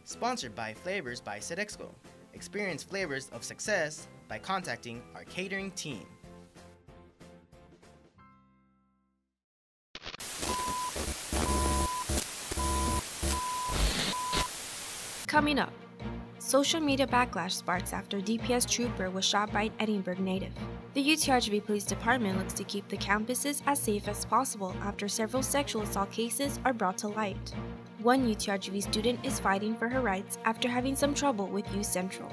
Sponsored by Flavors by Sedexco. Experience flavors of success by contacting our catering team. Coming up, social media backlash sparks after DPS trooper was shot by an Edinburgh native. The UTRGV Police Department looks to keep the campuses as safe as possible after several sexual assault cases are brought to light. One UTRGV student is fighting for her rights after having some trouble with U Central.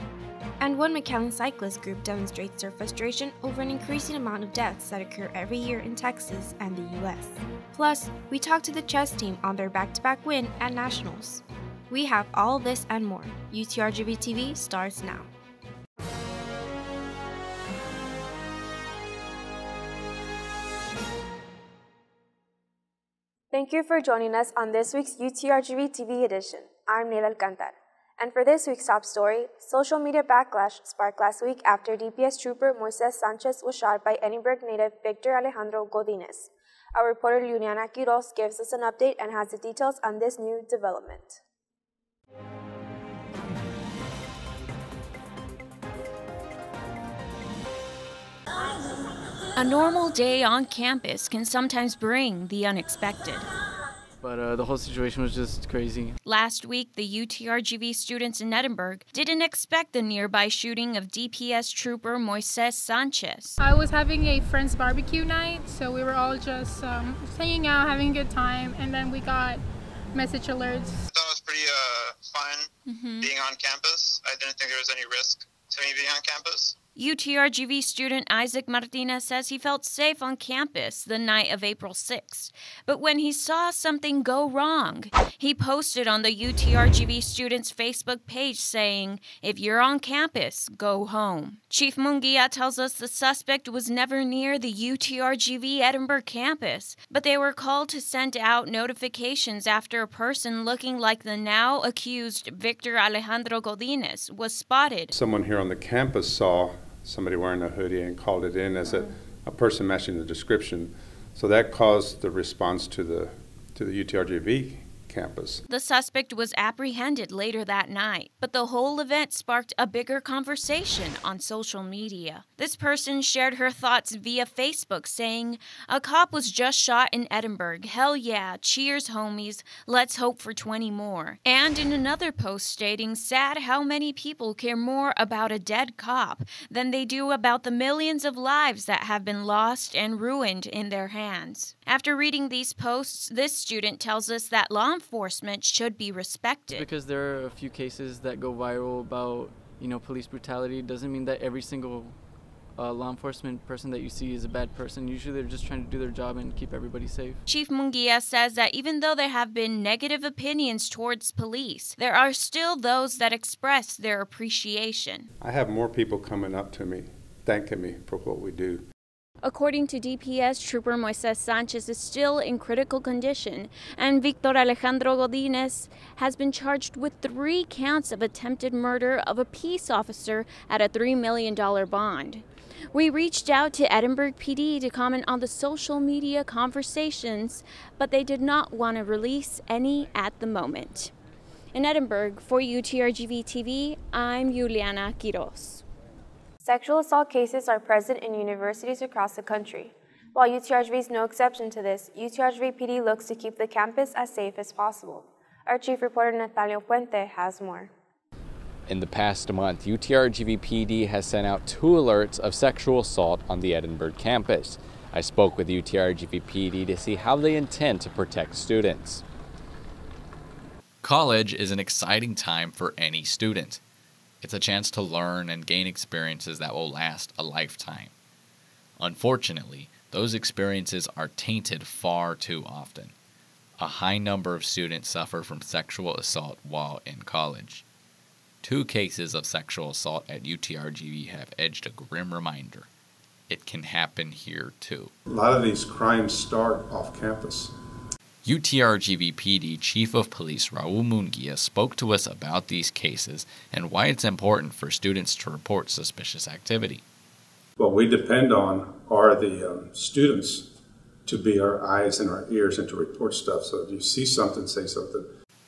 And one McAllen cyclist group demonstrates their frustration over an increasing amount of deaths that occur every year in Texas and the US. Plus, we talk to the chess team on their back-to-back win at Nationals. We have all this and more. UTRGV-TV starts now. Thank you for joining us on this week's UTRGV-TV edition. I'm Neil Alcantar. And for this week's top story, social media backlash sparked last week after DPS trooper Moises Sanchez was shot by Edinburgh native Victor Alejandro Godinez. Our reporter Juliana Quiroz gives us an update and has the details on this new development. A normal day on campus can sometimes bring the unexpected. But the whole situation was just crazy. Last week, the UTRGV students in Edinburgh didn't expect the nearby shooting of DPS trooper Moises Sanchez. I was having a friend's barbecue night, so we were all just hanging out, having a good time, and then we got message alerts. I thought it was pretty fun being on campus. I didn't think there was any risk to me being on campus. UTRGV student Isaac Martinez says he felt safe on campus the night of April 6th. But when he saw something go wrong, he posted on the UTRGV students' Facebook page saying, "If you're on campus, go home." Chief Munguia tells us the suspect was never near the UTRGV Edinburgh campus, but they were called to send out notifications after a person looking like the now accused Victor Alejandro Godinez was spotted. Someone here on the campus saw somebody wearing a hoodie and called it in as a person matching the description. So that caused the response to the UTRGV campus. The suspect was apprehended later that night, but the whole event sparked a bigger conversation on social media. This person shared her thoughts via Facebook saying, "A cop was just shot in Edinburgh. Hell yeah, cheers homies, let's hope for 20 more." And in another post stating, "Sad how many people care more about a dead cop than they do about the millions of lives that have been lost and ruined in their hands." After reading these posts, this student tells us that law enforcement should be respected. Because there are a few cases that go viral about, police brutality, doesn't mean that every single law enforcement person that you see is a bad person. Usually they're just trying to do their job and keep everybody safe. Chief Munguia says that even though there have been negative opinions towards police, there are still those that express their appreciation. I have more people coming up to me, thanking me for what we do. According to DPS, trooper Moises Sanchez is still in critical condition, and Victor Alejandro Godinez has been charged with 3 counts of attempted murder of a peace officer at a $3 million bond. We reached out to Edinburgh PD to comment on the social media conversations, but they did not want to release any at the moment. In Edinburgh, for UTRGV-TV, I'm Juliana Quiroz. Sexual assault cases are present in universities across the country. While UTRGV is no exception to this, UTRGV PD looks to keep the campus as safe as possible. Our chief reporter Natalio Puente has more. In the past month, UTRGV PD has sent out 2 alerts of sexual assault on the Edinburgh campus. I spoke with UTRGV PD to see how they intend to protect students. College is an exciting time for any student. It's a chance to learn and gain experiences that will last a lifetime. Unfortunately, those experiences are tainted far too often. A high number of students suffer from sexual assault while in college. 2 cases of sexual assault at UTRGV have edged a grim reminder. It can happen here too. A lot of these crimes start off campus. UTRGV PD Chief of Police Raul Munguia spoke to us about these cases and why it's important for students to report suspicious activity. What we depend on are the students to be our eyes and our ears and to report stuff. So if you see something, say something.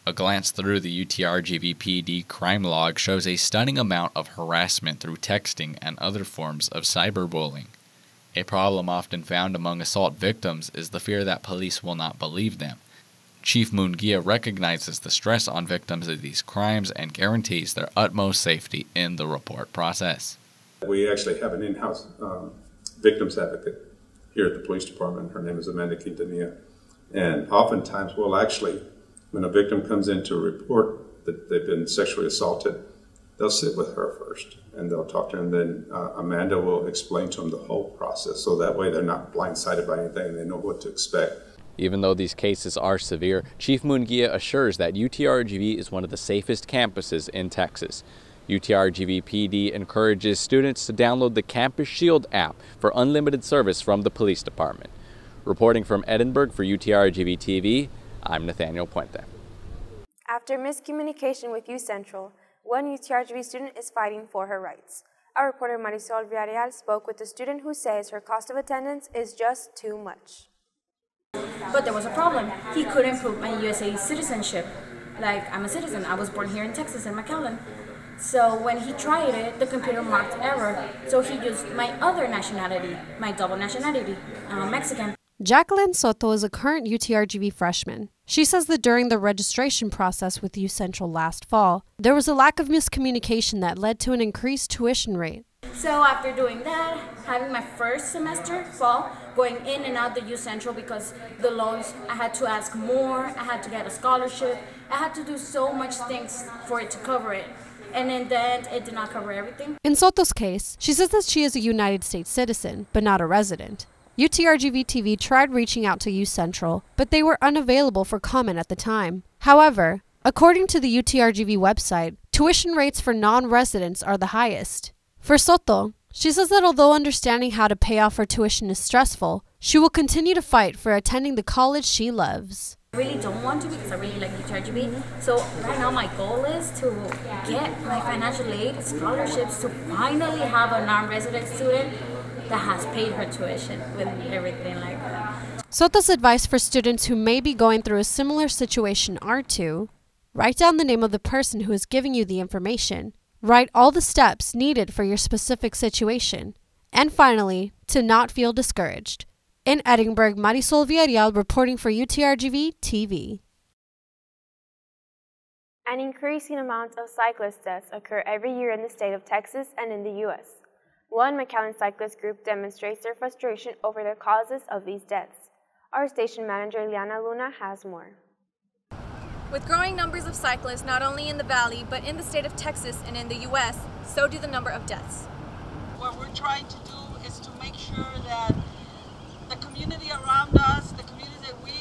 A glance through the UTRGV-PD crime log shows a stunning amount of harassment through texting and other forms of cyberbullying. A problem often found among assault victims is the fear that police will not believe them. Chief Munguia recognizes the stress on victims of these crimes and guarantees their utmost safety in the report process. We actually have an in-house victims advocate here at the police department. Her name is Amanda Quintanilla. And oftentimes we'll actually, when a victim comes in to report that they've been sexually assaulted, they'll sit with her first and they'll talk to her, and then Amanda will explain to them the whole process, so that way they're not blindsided by anything and they know what to expect. Even though these cases are severe, Chief Munguia assures that UTRGV is one of the safest campuses in Texas. UTRGV-PD encourages students to download the Campus Shield app for unlimited service from the police department. Reporting from Edinburgh for UTRGV-TV, I'm Nathaniel Puente. After miscommunication with U Central, one UTRGV student is fighting for her rights. Our reporter Marisol Villarreal spoke with the student who says her cost of attendance is just too much. But there was a problem. He couldn't prove my USA citizenship. Like, I'm a citizen. I was born here in Texas, in McAllen. So when he tried it, the computer marked error. So he used my other nationality, my double nationality, Mexican. Jacqueline Soto is a current UTRGV freshman. She says that during the registration process with U Central last fall, there was a lack of miscommunication that led to an increased tuition rate. So after doing that, having my first semester, fall, going in and out the U Central because the loans, I had to ask more, I had to get a scholarship, I had to do so much things for it to cover it. And in the end, it did not cover everything. In Soto's case, she says that she is a United States citizen, but not a resident. UTRGV-TV tried reaching out to U Central, but they were unavailable for comment at the time. However, according to the UTRGV website, tuition rates for non-residents are the highest. For Soto, she says that although understanding how to pay off her tuition is stressful, she will continue to fight for attending the college she loves. I really don't want to because I really like UTRGV. So right now my goal is to get my financial aid scholarships to finally have a non-resident student that has paid her tuition with everything like that. Soto's advice for students who may be going through a similar situation are to write down the name of the person who is giving you the information, write all the steps needed for your specific situation, and finally, to not feel discouraged. In Edinburgh, Marisol Villarreal reporting for UTRGV-TV. An increasing amount of cyclist deaths occur every year in the state of Texas and in the U.S. One McAllen cyclist group demonstrates their frustration over the causes of these deaths. Our station manager, Liana Luna, has more. With growing numbers of cyclists not only in the Valley, but in the state of Texas and in the U.S., so do the number of deaths. What we're trying to do is to make sure that the community around us, the community that we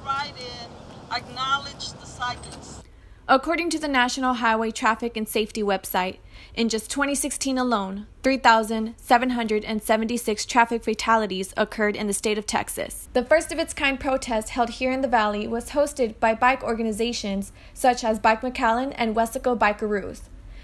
ride in, acknowledge the cyclists. According to the National Highway Traffic and Safety website, in just 2016 alone, 3,776 traffic fatalities occurred in the state of Texas. The first of its kind protest held here in the Valley was hosted by bike organizations such as Bike McAllen and Westaco Bikeroos.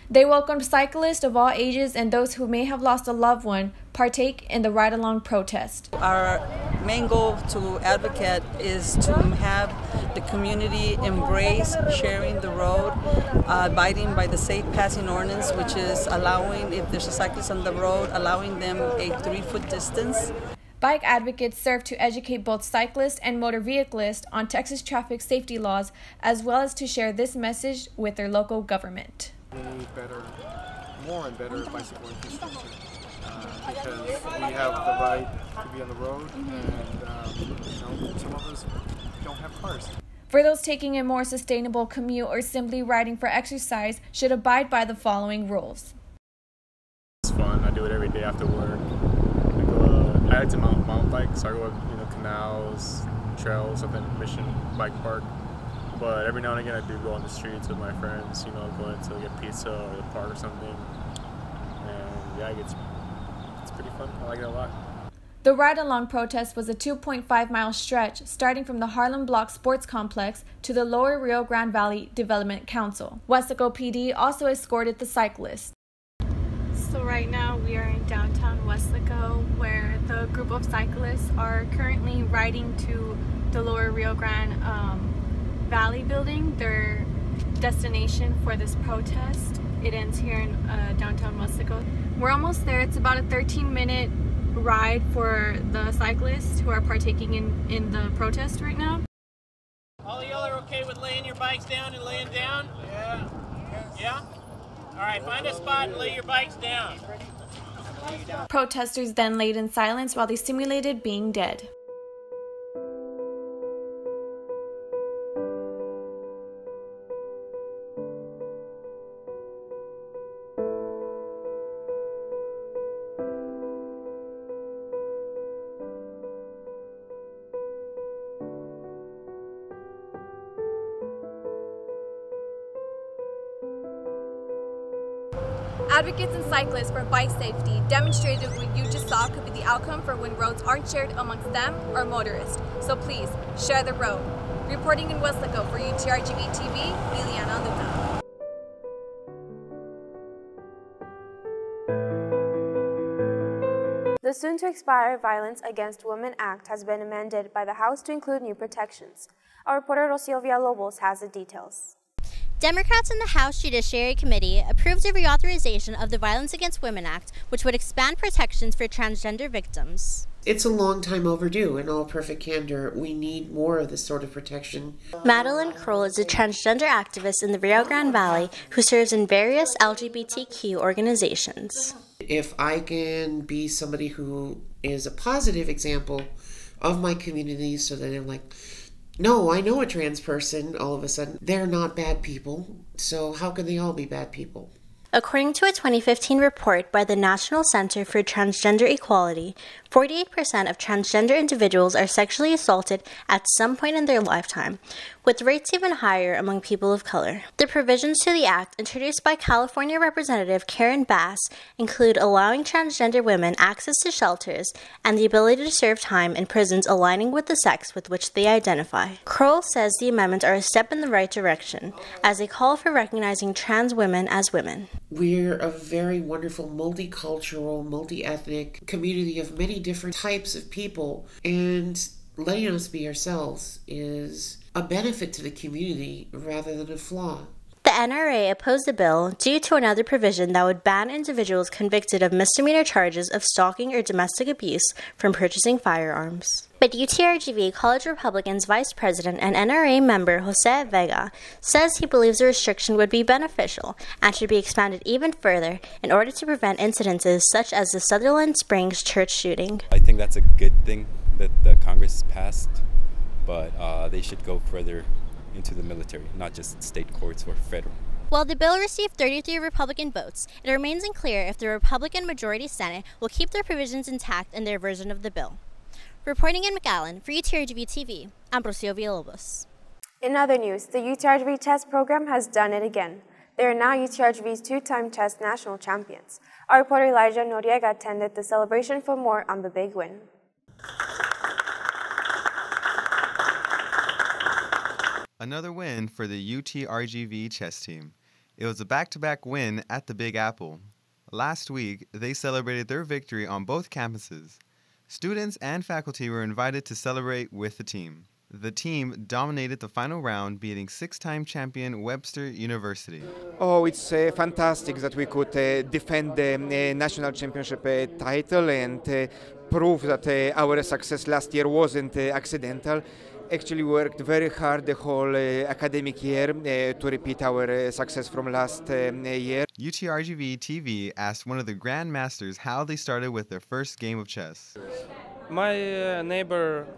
They welcomed cyclists of all ages and those who may have lost a loved one partake in the ride-along protest. Our main goal to advocate is to have the community embrace sharing the road, abiding by the safe passing ordinance, which is allowing, if there's a cyclist on the road, allowing them a 3-foot distance. Bike advocates serve to educate both cyclists and motor vehiclists on Texas traffic safety laws, as well as to share this message with their local government. We need more and better bicycle infrastructure because we have the right to be on the road, and some of us don't have cars. For those taking a more sustainable commute or simply riding for exercise, should abide by the following rules. It's fun. I do it every day after work. I like to mountain bike, so I go to canals, trails up in Mission Bike Park. But every now and again I do go on the streets with my friends, going to get pizza or the park or something. And yeah, it's pretty fun. I like it a lot. The ride-along protest was a 2.5-mile stretch starting from the Harlem Block Sports Complex to the Lower Rio Grande Valley Development Council. Westaco PD also escorted the cyclists. So right now we are in downtown Westaco, where the group of cyclists are currently riding to the Lower Rio Grande Valley building, their destination for this protest. It ends here in downtown Westlake. We're almost there. It's about a 13-minute ride for the cyclists who are partaking in the protest right now. All of y'all are okay with laying your bikes down and laying down? Yeah. Yeah? All right, find a spot and lay your bikes down. Protesters then laid in silence while they simulated being dead. Advocates and cyclists for bike safety demonstrated what you just saw could be the outcome for when roads aren't shared amongst them or motorists. So please, share the road. Reporting in Westlake for UTRGV-TV, Liliana Luna. The soon-to-expire Violence Against Women Act has been amended by the House to include new protections. Our reporter Rocio Villalobos has the details. Democrats in the House Judiciary Committee approved a reauthorization of the Violence Against Women Act, which would expand protections for transgender victims. It's a long time overdue. In all perfect candor, we need more of this sort of protection. Madeline Kroll is a transgender activist in the Rio Grande Valley who serves in various LGBTQ organizations. If I can be somebody who is a positive example of my community so that I'm like, no, I know a trans person, all of a sudden. They're not bad people, so how can they all be bad people? According to a 2015 report by the National Center for Transgender Equality, 48% of transgender individuals are sexually assaulted at some point in their lifetime, with rates even higher among people of color. The provisions to the act, introduced by California Representative Karen Bass, include allowing transgender women access to shelters and the ability to serve time in prisons aligning with the sex with which they identify. Kroll says the amendments are a step in the right direction, as they call for recognizing trans women as women. We're a very wonderful, multicultural, multi-ethnic community of many different types of people, and letting us be ourselves is a benefit to the community rather than a flaw. The NRA opposed the bill due to another provision that would ban individuals convicted of misdemeanor charges of stalking or domestic abuse from purchasing firearms. But UTRGV College Republicans Vice President and NRA member Jose Vega says he believes the restriction would be beneficial and should be expanded even further in order to prevent incidences such as the Sutherland Springs church shooting. I think that's a good thing that the Congress passed, but they should go further into the military, not just state courts or federal. While the bill received 33 Republican votes, it remains unclear if the Republican majority Senate will keep their provisions intact in their version of the bill. Reporting in McAllen for UTRGV-TV, I'm Rocio Villalobos. In other news, the UTRGV chess program has done it again. They are now UTRGV's two-time chess national champions. Our reporter Elijah Noriega attended the celebration for more on the big win. Another win for the UTRGV chess team. It was a back-to-back win at the Big Apple. Last week, they celebrated their victory on both campuses. Students and faculty were invited to celebrate with the team. The team dominated the final round, beating six-time champion Webster University. Oh, it's fantastic that we could defend the national championship title and prove that our success last year wasn't accidental. Actually worked very hard the whole academic year to repeat our success from last year. UTRGV-TV asked one of the grandmasters how they started with their first game of chess. My neighbor,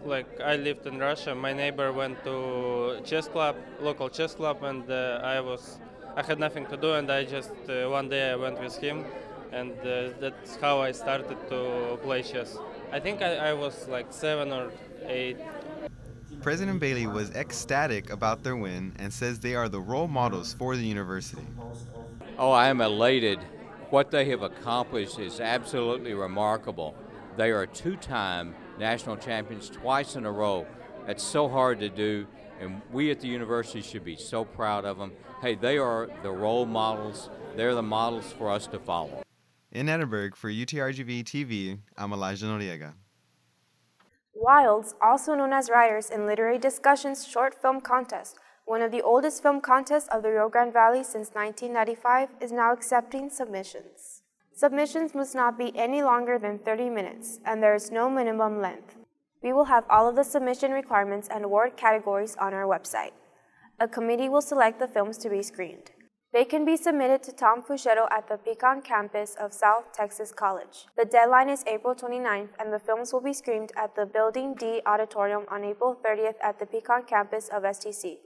I lived in Russia, my neighbor went to chess club, local chess club, and I had nothing to do, and I just, one day I went with him, and that's how I started to play chess. I think I was 7 or 8. President Bailey was ecstatic about their win and says they are the role models for the university. Oh, I am elated. What they have accomplished is absolutely remarkable. They are two-time national champions twice in a row. That's so hard to do, and we at the university should be so proud of them. Hey, they are the role models. They're the models for us to follow. In Edinburgh, for UTRGV-TV, I'm Elijah Noriega. Wilds, also known as Writers in Literary Discussions Short Film Contest, one of the oldest film contests of the Rio Grande Valley since 1995, is now accepting submissions. Submissions must not be any longer than 30 minutes, and there is no minimum length. We will have all of the submission requirements and award categories on our website. A committee will select the films to be screened. They can be submitted to Tom Fuchetto at the Pecan campus of South Texas College. The deadline is April 29th, and the films will be screened at the Building D Auditorium on April 30th at the Pecan campus of STC.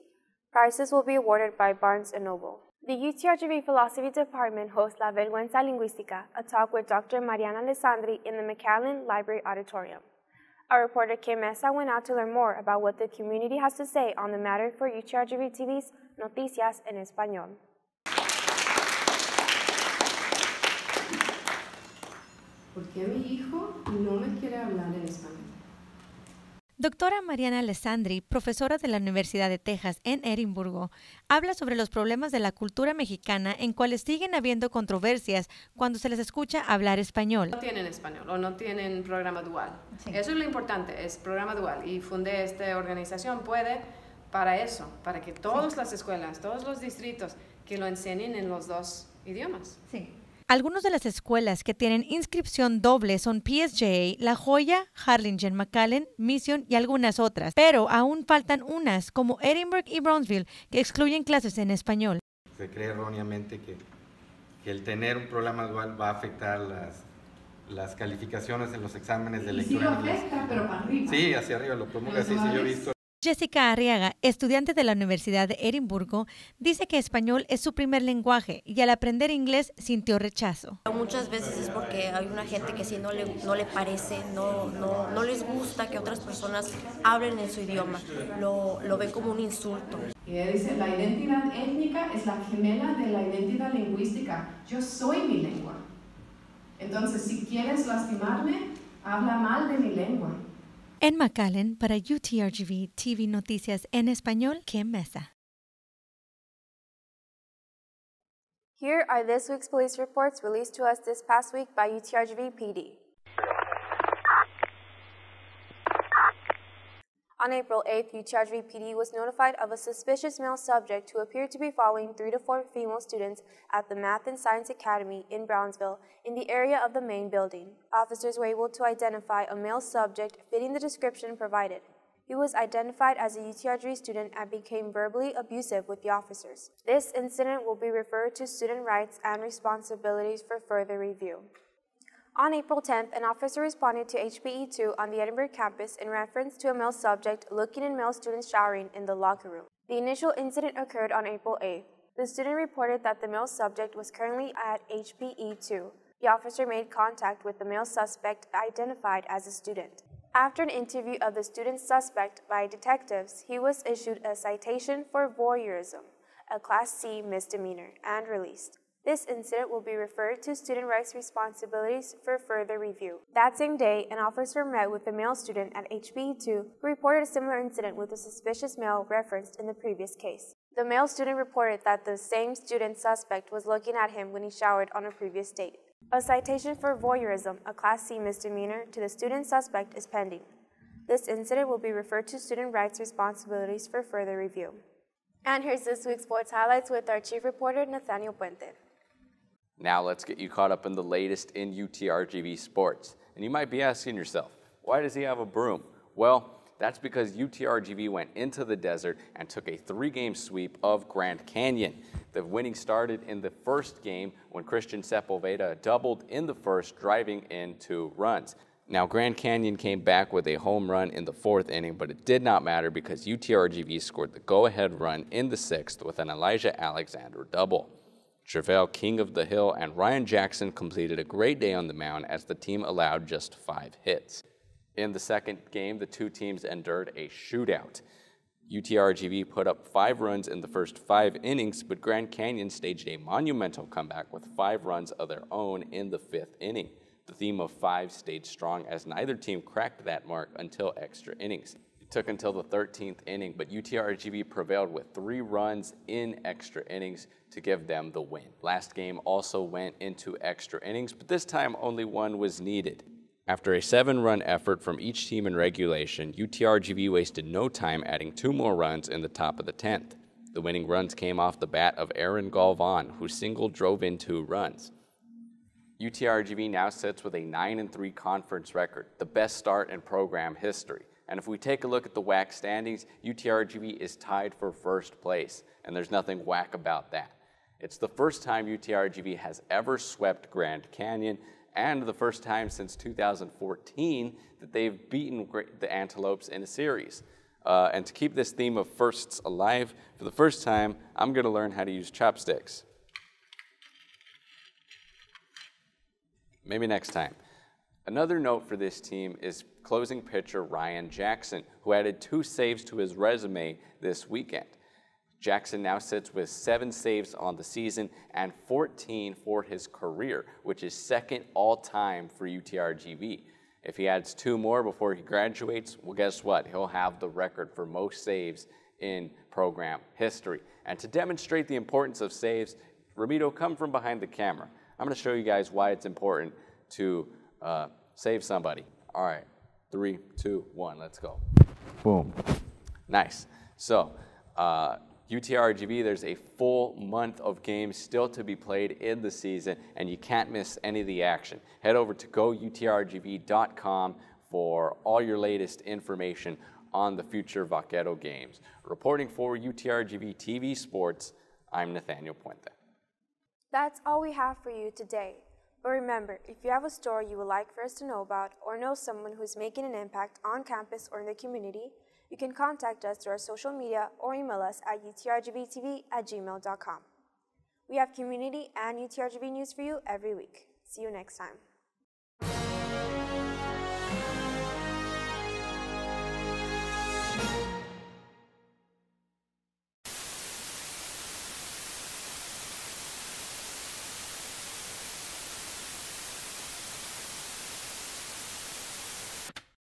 Prizes will be awarded by Barnes & Noble. The UTRGV Philosophy Department hosts La Vergüenza Lingüística, a talk with Dr. Mariana Alessandri in the McAllen Library Auditorium. Our reporter Kim Mesa went out to learn more about what the community has to say on the matter for UTRGV TV's Noticias en Español. ¿Por qué mi hijo no me quiere hablar en español? Doctora Mariana Alessandri, profesora de la Universidad de Texas en Edimburgo, habla sobre los problemas de la cultura mexicana en cuales siguen habiendo controversias cuando se les escucha hablar español. No tienen español o no tienen programa dual. Sí. Eso es lo importante, es programa dual. Y fundé esta organización para eso, para que todas las escuelas, todos los distritos, que lo enseñen en los dos idiomas. Sí. Algunas de las escuelas que tienen inscripción doble son PSJA, La Joya, Harlingen, McAllen, Mission y algunas otras, pero aún faltan unas como Edinburgh y Brownsville que excluyen clases en español. Se cree erróneamente que el tener un programa dual va a afectar las calificaciones en los exámenes de lectura. Sí lo afecta, pero para arriba. Sí, hacia arriba, lo promulga así, sí, yo he visto. Jessica Arriaga, estudiante de la Universidad de Edimburgo, dice que español es su primer lenguaje y al aprender inglés sintió rechazo. Muchas veces es porque hay una gente que sí no le parece, no les gusta que otras personas hablen en su idioma, lo ven como un insulto. Y ella dice, la identidad étnica es la gemela de la identidad lingüística. Yo soy mi lengua. Entonces, si quieres lastimarme, habla mal de mi lengua. En McAllen, para UTRGV-TV Noticias en Español, Kim Mesa. Here are this week's police reports released to us this past week by UTRGV PD. On April 8th, UTRGV PD was notified of a suspicious male subject who appeared to be following 3 to 4 female students at the Math and Science Academy in Brownsville in the area of the main building. Officers were able to identify a male subject fitting the description provided. He was identified as a UTRGV student and became verbally abusive with the officers. This incident will be referred to student rights and responsibilities for further review. On April 10th, an officer responded to HPE2 on the Edinburgh campus in reference to a male subject looking in male students showering in the locker room. The initial incident occurred on April 8th. The student reported that the male subject was currently at HPE2. The officer made contact with the male suspect identified as a student. After an interview of the student suspect by detectives, he was issued a citation for voyeurism, a Class C misdemeanor, and released. This incident will be referred to student rights responsibilities for further review. That same day, an officer met with a male student at HPE2 who reported a similar incident with a suspicious male referenced in the previous case. The male student reported that the same student suspect was looking at him when he showered on a previous date. A citation for voyeurism, a Class C misdemeanor, to the student suspect is pending. This incident will be referred to student rights responsibilities for further review. And here's this week's sports highlights with our chief reporter, Nathaniel Puente. Now let's get you caught up in the latest in UTRGV sports. And you might be asking yourself, why does he have a broom? Well, that's because UTRGV went into the desert and took a 3-game sweep of Grand Canyon. The winning started in the first game when Christian Sepulveda doubled in the first, driving in 2 runs. Now, Grand Canyon came back with a home run in the 4th inning, but it did not matter because UTRGV scored the go-ahead run in the 6th with an Elijah Alexander double. Trevelle King of the Hill and Ryan Jackson completed a great day on the mound as the team allowed just 5 hits. In the second game, the 2 teams endured a shootout. UTRGV put up 5 runs in the first 5 innings, but Grand Canyon staged a monumental comeback with 5 runs of their own in the 5th inning. The theme of 5 stayed strong as neither team cracked that mark until extra innings. It took until the 13th inning, but UTRGV prevailed with 3 runs in extra innings to give them the win. Last game also went into extra innings, but this time only 1 was needed. After a 7-run effort from each team in regulation, UTRGV wasted no time adding 2 more runs in the top of the 10th. The winning runs came off the bat of Aaron Galvan, who single drove in 2 runs. UTRGV now sits with a 9-3 conference record, the best start in program history. And if we take a look at the WAC standings, UTRGV is tied for first place, and there's nothing WAC about that. It's the first time UTRGV has ever swept Grand Canyon, and the first time since 2014 that they've beaten the Antelopes in a series. And to keep this theme of firsts alive, for the first time, I'm going to learn how to use chopsticks. Maybe next time. Another note for this team is closing pitcher Ryan Jackson, who added 2 saves to his resume this weekend. Jackson now sits with 7 saves on the season and 14 for his career, which is second all-time for UTRGV. If he adds 2 more before he graduates, well, guess what? He'll have the record for most saves in program history. And to demonstrate the importance of saves, Ramito, come from behind the camera. I'm going to show you guys why it's important to save somebody. All right, 3, 2, 1, let's go. Boom. Nice. So, UTRGV, there's a full month of games still to be played in the season, and you can't miss any of the action. Head over to goutrgv.com for all your latest information on the future Vaquero games. Reporting for UTRGV-TV Sports, I'm Nathaniel Puente. That's all we have for you today. But remember, if you have a story you would like for us to know about or know someone who's making an impact on campus or in the community, you can contact us through our social media or email us at utrgvtv@gmail.com. We have community and UTRGV news for you every week. See you next time.